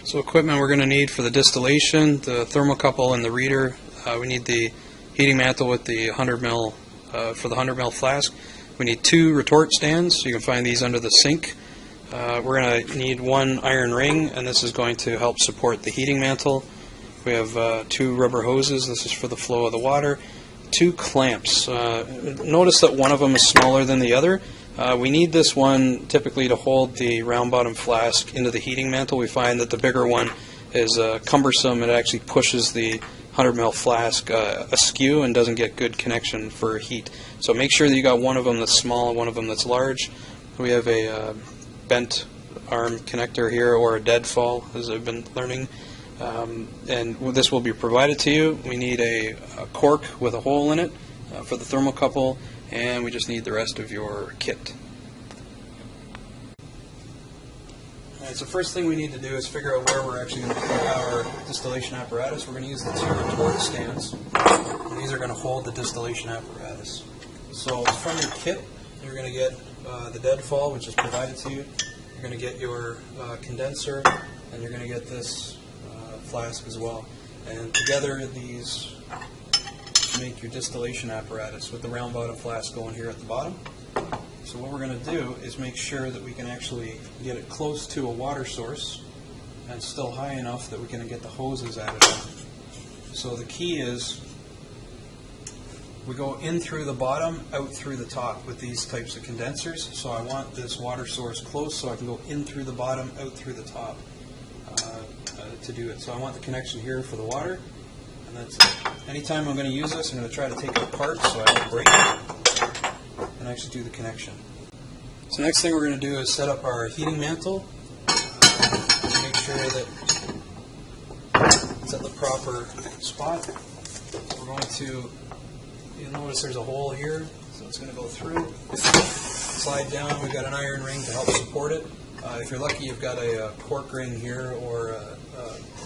So equipment we're going to need for the distillation, the thermocouple and the reader. We need the heating mantle with the 100 ml for the 100 ml flask. We need 2 retort stands. You can find these under the sink. We're going to need 1 iron ring, and this is going to help support the heating mantle. We have 2 rubber hoses. This is for the flow of the water. 2 clamps. Notice that one of them is smaller than the other. We need this one typically to hold the round bottom flask into the heating mantle. We find that the bigger one is cumbersome. It actually pushes the 100 ml flask askew and doesn't get good connection for heat. So make sure that you got one of them that's small and one of them that's large. We have a bent arm connector here, or a deadfall, as I've been learning. And this will be provided to you. We need a cork with a hole in it for the thermocouple, and we just need the rest of your kit. Alright, so first thing we need to do is figure out where we're actually going to put our distillation apparatus. We're going to use the 2 retort stands, and these are going to hold the distillation apparatus. So from your kit, you're going to get the deadfall, which is provided to you. You're going to get your condenser, and you're going to get this flask as well. And together these make your distillation apparatus with the round bottom flask going here at the bottom. So what we're going to do is make sure that we can actually get it close to a water source and still high enough that we can get the hoses added on. So the key is we go in through the bottom, out through the top with these types of condensers. So I want this water source close so I can go in through the bottom, out through the top to do it. So I want the connection here for the water, and that's it. Anytime I'm going to use this, I'm going to try to take it apart so I don't break it and actually do the connection. So next thing we're going to do is set up our heating mantle to make sure that it's at the proper spot. So we're going to, you'll notice there's a hole here, so it's going to go through. Slide down. We've got an iron ring to help support it. If you're lucky, you've got a cork ring here or a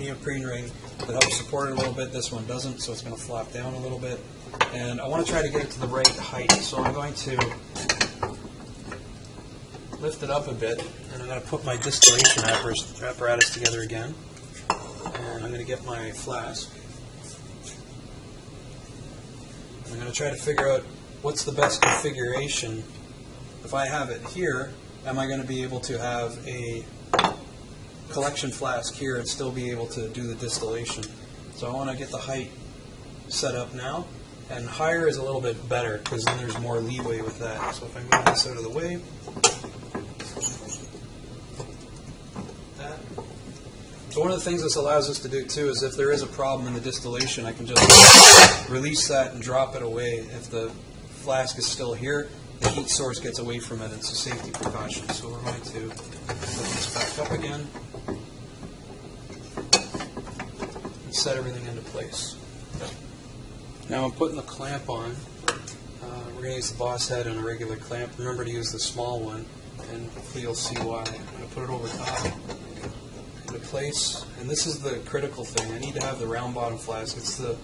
neoprene ring that helps support it a little bit. This one doesn't, so it's going to flop down a little bit. And I want to try to get it to the right height, so I'm going to lift it up a bit, and I'm going to put my distillation apparatus together again. And I'm going to get my flask. I'm going to try to figure out what's the best configuration. If I have it here, am I going to be able to have a collection flask here and still be able to do the distillation? So I want to get the height set up now, and higher is a little bit better because then there's more leeway with that. So if I move this out of the way, that. So one of the things this allows us to do too is if there is a problem in the distillation, I can just release that and drop it away. If the flask is still here, the heat source gets away from it. It's a safety precaution. So we're going to put this back up again and set everything into place. Now I'm putting the clamp on. We're going to use the boss head and a regular clamp. Remember to use the small one, and hopefully you'll see why. I'm going to put it over top into place. And this is the critical thing. I need to have the round bottom flask. It's the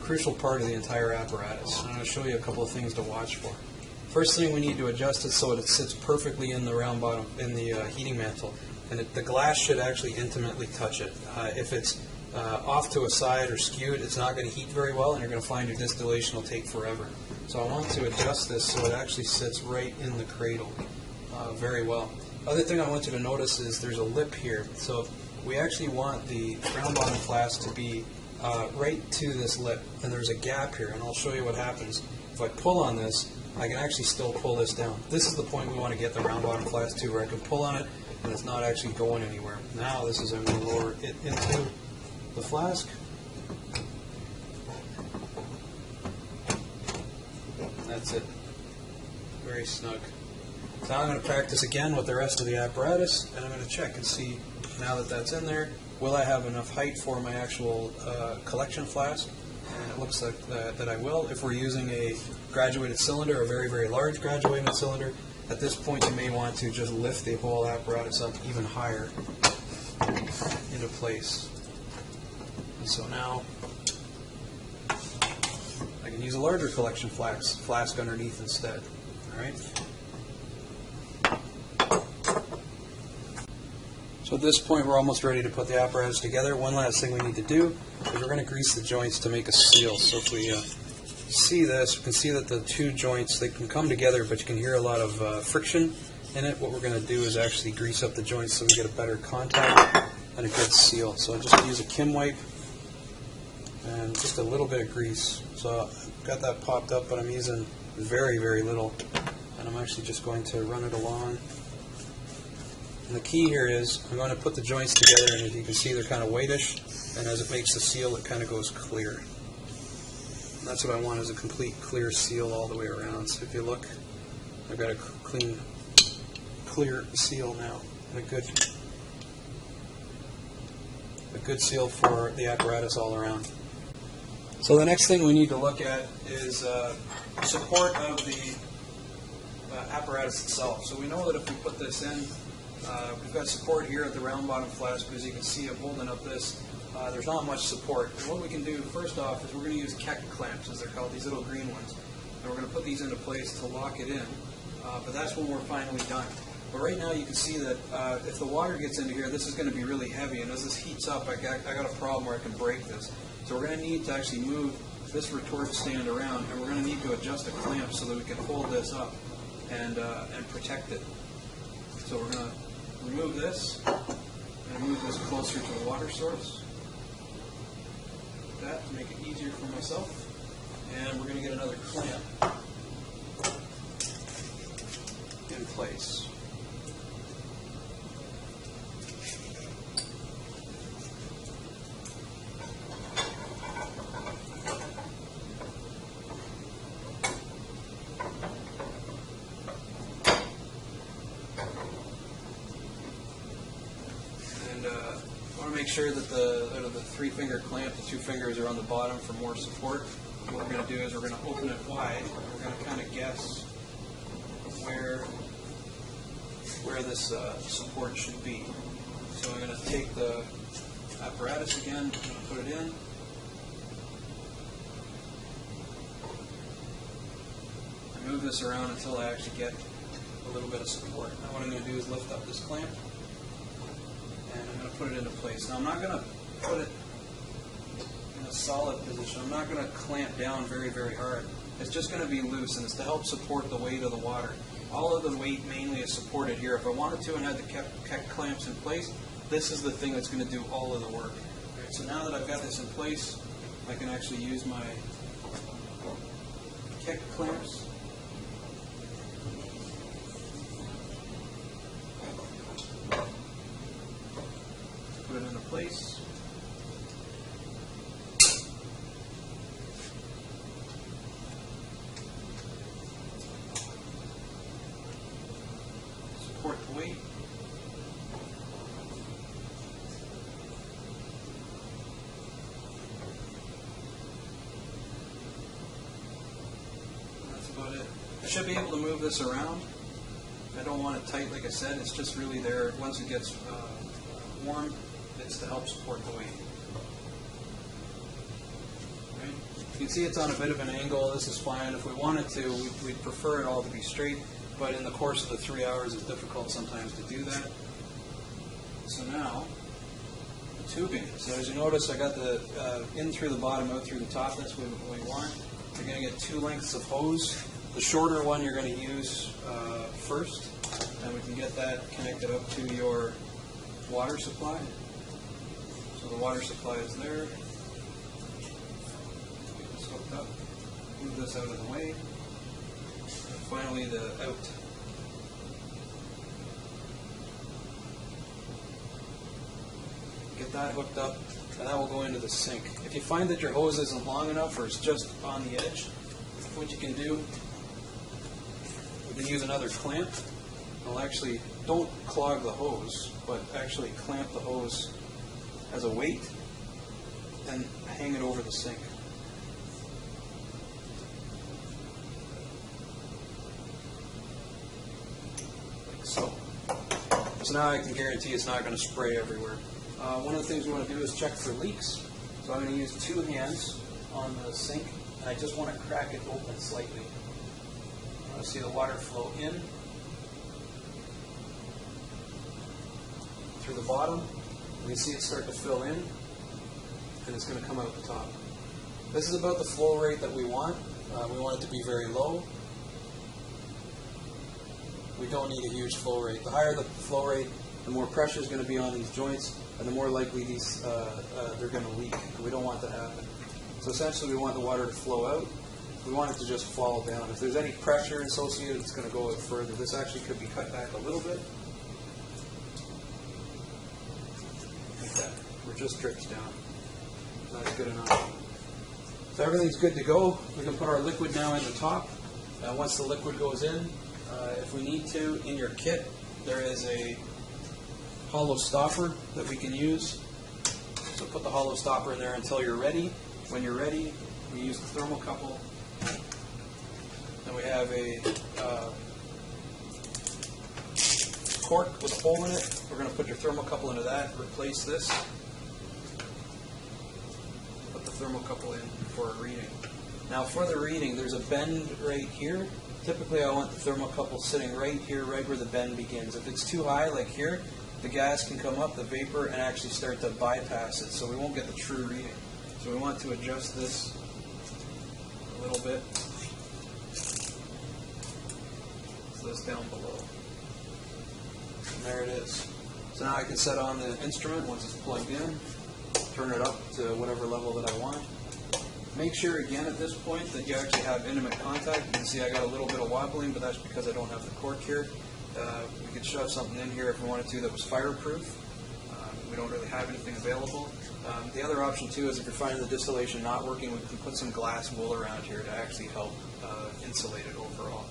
crucial part of the entire apparatus. I'm going to show you a couple of things to watch for. First thing, we need to adjust it so that it sits perfectly in the round bottom, in the heating mantle. And the glass should actually intimately touch it. If it's off to a side or skewed, it's not going to heat very well, and you're going to find your distillation will take forever. So I want to adjust this so it actually sits right in the cradle very well. Other thing I want you to notice is there's a lip here. So we actually want the round bottom flask to be right to this lip, and there's a gap here, and I'll show you what happens. If I pull on this, I can actually still pull this down. This is the point we want to get the round bottom flask to, where I can pull on it and it's not actually going anywhere. Now this is I'm going to lower it into the flask. That's it. Very snug. So now I'm going to practice again with the rest of the apparatus, and I'm going to check and see, now that that's in there, will I have enough height for my actual collection flask? And it looks like that I will. If we're using a graduated cylinder, a very, very large graduated cylinder, at this point you may want to just lift the whole apparatus up even higher into place. And so now I can use a larger collection flask underneath instead. All right. So at this point we're almost ready to put the apparatus together. One last thing we need to do is we're going to grease the joints to make a seal. So if we see this, we can see that the two joints, they can come together, but you can hear a lot of friction in it. What we're going to do is actually grease up the joints so we get a better contact and a good seal. So I just use a Kim wipe and just a little bit of grease. So I've got that popped up, but I'm using very, very little. And I'm actually just going to run it along. And the key here is I'm going to put the joints together, and as you can see, they're kind of whitish, and as it makes the seal, it kind of goes clear. And that's what I want, is a complete clear seal all the way around. So if you look, I've got a clean, clear seal now, and a good seal for the apparatus all around. So the next thing we need to look at is support of the apparatus itself. So we know that if we put this in, we've got support here at the round bottom flask, because you can see I'm holding up this. There's not much support. And what we can do first off is we're going to use Keck clamps, as they're called, these little green ones. And we're going to put these into place to lock it in. But that's when we're finally done. But right now you can see that if the water gets into here, this is going to be really heavy. And as this heats up, I got a problem where I can break this. So we're going to need to actually move this retort stand around, and we're going to need to adjust a clamp so that we can hold this up and protect it. So we're going to remove this and move this closer to the water source. Like that, to make it easier for myself. And we're going to get another clamp in place. I want to make sure that out of the 3-finger clamp, the 2 fingers are on the bottom for more support. What we're going to do is we're going to open it wide. We're going to kind of guess where this support should be. So I'm going to take the apparatus again, I'm going to put it in. I move this around until I actually get a little bit of support. Now what I'm going to do is lift up this clamp, and I'm going to put it into place. Now I'm not going to put it in a solid position. I'm not going to clamp down very, very hard. It's just going to be loose, and it's to help support the weight of the water. All of the weight mainly is supported here. If I wanted to and had the Keck clamps in place, this is the thing that's going to do all of the work. Right, so now that I've got this in place, I can actually use my Keck clamps. Put it into place. Support the weight. That's about it. I should be able to move this around. I don't want it tight, like I said. It's just really there. Once it gets warm, it's to help support the weight. Right? You can see it's on a bit of an angle. This is fine. If we wanted to, we'd prefer it all to be straight, but in the course of the 3 hours, it's difficult sometimes to do that. So now, the tubing. So as you notice, I got the in through the bottom, out through the top. That's what we want. You're going to get 2 lengths of hose. The shorter one you're going to use first, and we can get that connected up to your water supply. So the water supply is there. Get this hooked up. Move this out of the way. And finally the out. Get that hooked up, and that will go into the sink. If you find that your hose isn't long enough or it's just on the edge, what you can do, you can use another clamp. Well, actually, don't clog the hose, but actually clamp the hose as a weight and hang it over the sink. Like so. So now I can guarantee it's not going to spray everywhere. One of the things we want to do is check for leaks. So I'm going to use 2 hands on the sink, and I just want to crack it open slightly. I want to see the water flow in. through the bottom. You can see it start to fill in, and it's going to come out the top. This is about the flow rate that we want. We want it to be very low. We don't need a huge flow rate. The higher the flow rate, the more pressure is going to be on these joints, and the more likely these they're going to leak. And we don't want that to happen. So essentially, we want the water to flow out. We want it to just fall down. If there's any pressure associated, it's going to go out further. This actually could be cut back a little bit. Like that. Where it just drips down. That's good enough. So everything's good to go. We can put our liquid now in the top. Once the liquid goes in, if we need to, in your kit, there is a hollow stopper that we can use. So put the hollow stopper in there until you're ready. When you're ready, we use the thermocouple. Then we have a cork with a hole in it. We're going to put your thermocouple into that, replace this. Put the thermocouple in for a reading. Now for the reading, there's a bend right here. Typically I want the thermocouple sitting right here, right where the bend begins. If it's too high, like here, the gas can come up, the vapor, and actually start to bypass it, so we won't get the true reading. So we want to adjust this a little bit. So this down below. And there it is. So now I can set on the instrument once it's plugged in, turn it up to whatever level that I want. Make sure again at this point that you actually have intimate contact. You can see I got a little bit of wobbling, but that's because I don't have the cork here. We could shove something in here if we wanted to that was fireproof. We don't really have anything available. The other option too is if you're finding the distillation not working, we can put some glass wool around here to actually help insulate it overall.